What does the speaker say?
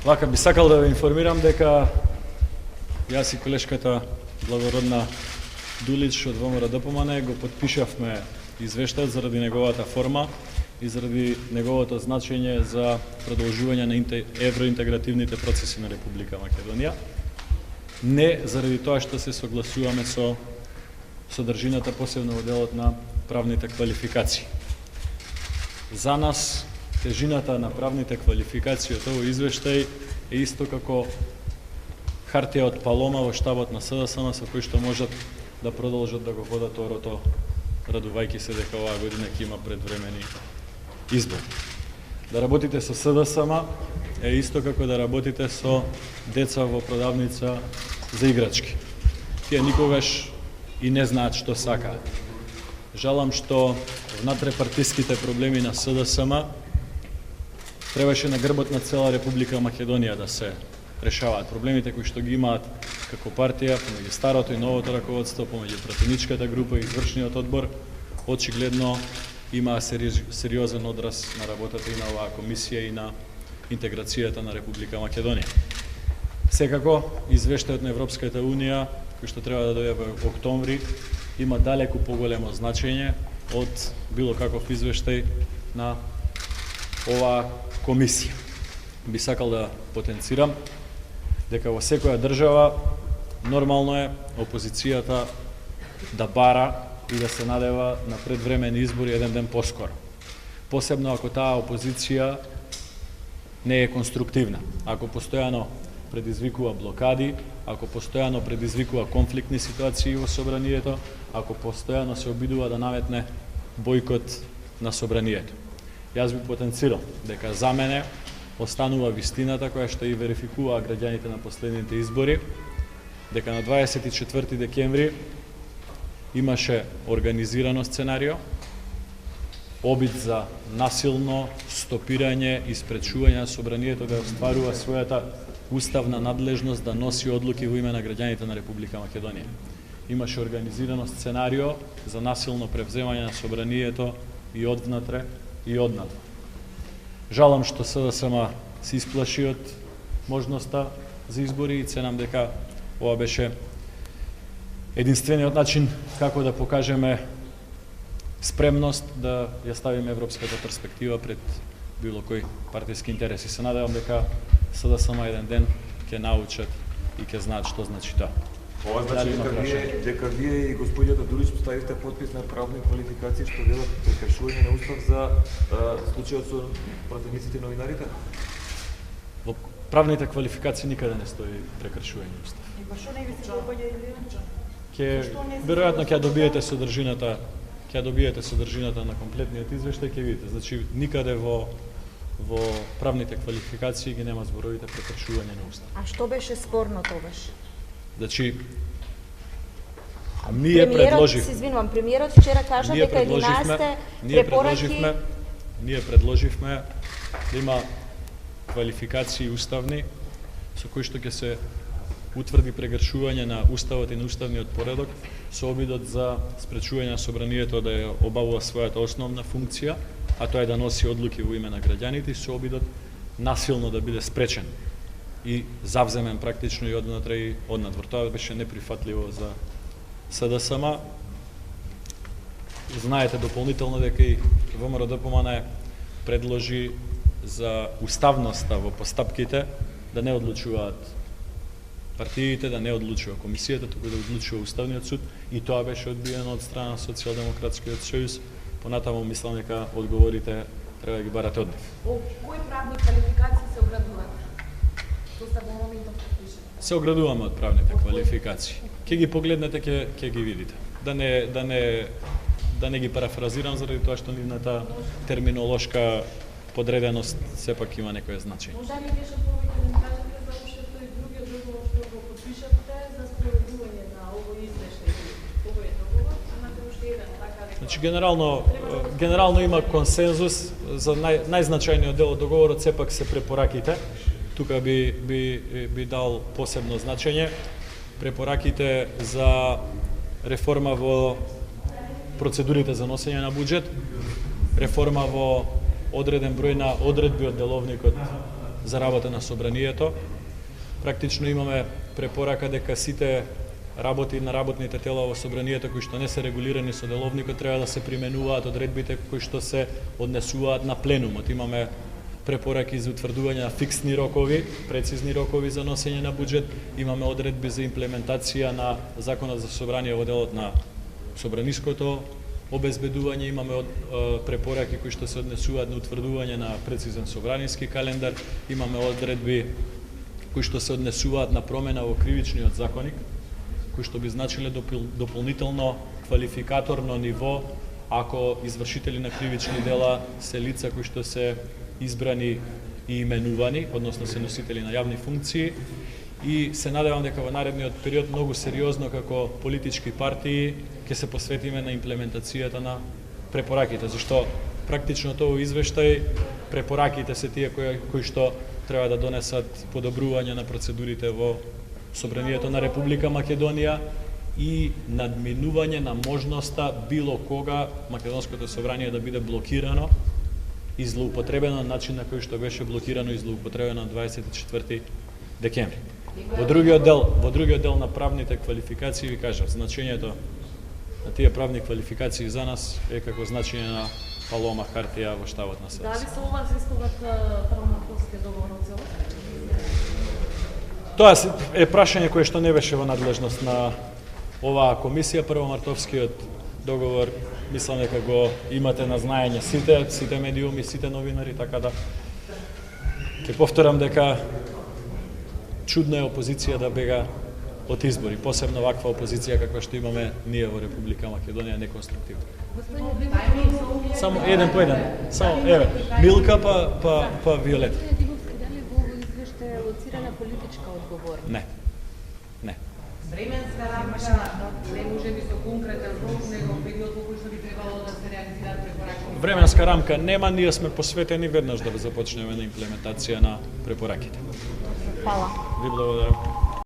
Вака би сакал да ве информирам дека јас и колешката благородна Дулич од ВМРО ДПМН го потпишавме извештајот заради неговата форма и заради неговото значење за продолжување на евроинтегративните процеси на Република Македонија. Не заради тоа што се согласуваме со содржината, посебно во делот на правните квалификации. За нас тежината на правните квалификации од овој извештај е исто како хартија од палома во штабот на СДСМ со кој што можат да продолжат да го водат орото, радувајќи се дека оваа година ќе има предвремени избори. Да работите со СДСМ е исто како да работите со деца во продавница за играчки. Тие никогаш и не знаат што сакаат. Жалам што внатре-партиските проблеми на СДСМ требаше на грбот на цела Република Македонија да се решаваат. Проблемите кои што ги имаат како партија, помеѓу старото и новото раководство, помеѓу пратеничката група и извршниот одбор, очигледно имаа сериозен одраз на работата и на оваа комисија и на интеграцијата на Република Македонија. Секако, извештајот на Европската Унија, кој што треба да дојде во октомври, има далеку поголемо значење од било каков извештај на оваа комисија. Би сакал да потенцирам дека во секоја држава нормално е опозицијата да бара и да се надева на предвремени избори еден ден поскоро. Посебно ако таа опозиција не е конструктивна, ако постојано предизвикува блокади, ако постојано предизвикува конфликтни ситуации во собранието, ако постојано се обидува да наметне бојкот на собранието. Јас би потенцирал дека за мене останува вистината која што и верификуваа граѓаните на последните избори, дека на 24 декември имаше организирано сценарио, обид за насилно стопирање и спречување на собранието да остварува својата уставна надлежност да носи одлуки во име на граѓаните на Република Македонија. Имаше организирано сценарио за насилно превземање на собранието и одвнатре и однатре. Жалам што СДСМ се исплаши од можноста за избори и ценам дека ова беше единствениот начин како да покажеме спремност да ја ставиме европската перспектива пред било кој партиски интереси. Се надевам дека СДСМ еден ден ќе научат и ќе знаат што значи тоа. Ова значи дека вие и господијата Дулич поставивте подпис на правни квалификации што велат прекршување на устав за случајот со пратениците новинарите? Во правните квалификации никаде не стои прекршување на устав. Што не ви се допаѓа или Веројатно ќе добиете содржината на комплетниот извештај, ќе видите. Значи никаде во правните квалификации ги нема зборовите прекршување на устав. А што беше спорно тогаш? Значи, ние предложивме... Се извинувам, премиерот вчера кажа дека 11 препораки... Ние предложивме да има квалификации уставни со кои што ќе се утврди прегршување на уставот и на уставниот поредок со обидот за спречување на собранието да ја обавува својата основна функција, а тоа е да носи одлуки во име на граѓаните и со обидот насилно да биде спречен и завземен практично и однатре и однадвор. Тоа беше неприфатливо за СДСМ. Знаете дополнително дека и ВМРО ДПМН предложи за уставноста во постапките да не одлучуваат партиите, да не одлучува комисијата, туку да одлучува Уставниот суд и тоа беше одбиено од страна на Социјалдемократскиот сојуз. Понатаму мислам дека одговорите треба да ги барате од нив. Кои правни квалификации се оградуваат? Се оградуваме од правните квалификации. Ќе ги погледнете, ќе ги видите. Да не ги парафразирам заради тоа што нивната терминолошка подреденост сепак има некое значење. Може ли нешто повеќе да кажете за уште и другиот договор што го подпишавте за спроведување на овој извештај? Овој договор, имате уште еден, така дека... Значи генерално има консензус за најзначајниот дел од договорот сепак се препораките. Тука би дал посебно значење препораките за реформа во процедурите за носење на буџет, реформа во одреден број на одредби од деловникот за работа на собранието. Практично имаме препорака дека сите работи на работните тела во собранието кои што не се регулирани со деловникот треба да се применуваат одредбите кои што се однесуваат на пленумот. Имаме препораки за утврдување на фиксни рокови, прецизни рокови за носење на буџет, имаме одредби за имплементација на Законот за собрание во делот на собраниското обезбедување, имаме препораки кои што се однесуваат на утврдување на прецизен собраниски календар, имаме одредби кои што се однесуваат на промена во кривичниот законник, кои што би значиле дополнително квалификаторно ниво ако извршители на кривични дела се лица кои што се избрани и именувани, односно се носители на јавни функции, и се надевам дека во наредниот период многу сериозно како политички партии ќе се посветиме на имплементацијата на препораките, зашто практично тоа извештај препораките се тие кои што треба да донесат подобрување на процедурите во Собранието на Република Македонија и надминување на можноста било кога Македонското собрание да биде блокирано и злоупотребено на начин на кој што беше блокирано и злоупотребено на 24 декември. Во другиот дел на правните квалификации ви кажав, значењето на тие правни квалификации за нас е како значење на палома хартија во штабот на СДС. Дали со ова се исклучат Првомартовски договор од целост? Тоа е прашање кое што не беше во надлежност на оваа комисија. Првомартовскиот договор мислам дека го имате на знаење сите медиуми, сите новинари, така да ќе повторам дека чудна е опозиција да бега од избори, посебно ваква опозиција каква што имаме ние во Република Македонија, неконструктивна. Само еден по еден. Само еве, Милка па Виолета. Дали во овој извештај е лоцирана политичка одговорност? Не. Временска рамка, не може би со конкретен рок, него период во кој што би требало да се реализираат препораки. Временска рамка нема, ние сме посветени веднаш да започнеме на имплементација на препораките. Фала. Ви благодарам.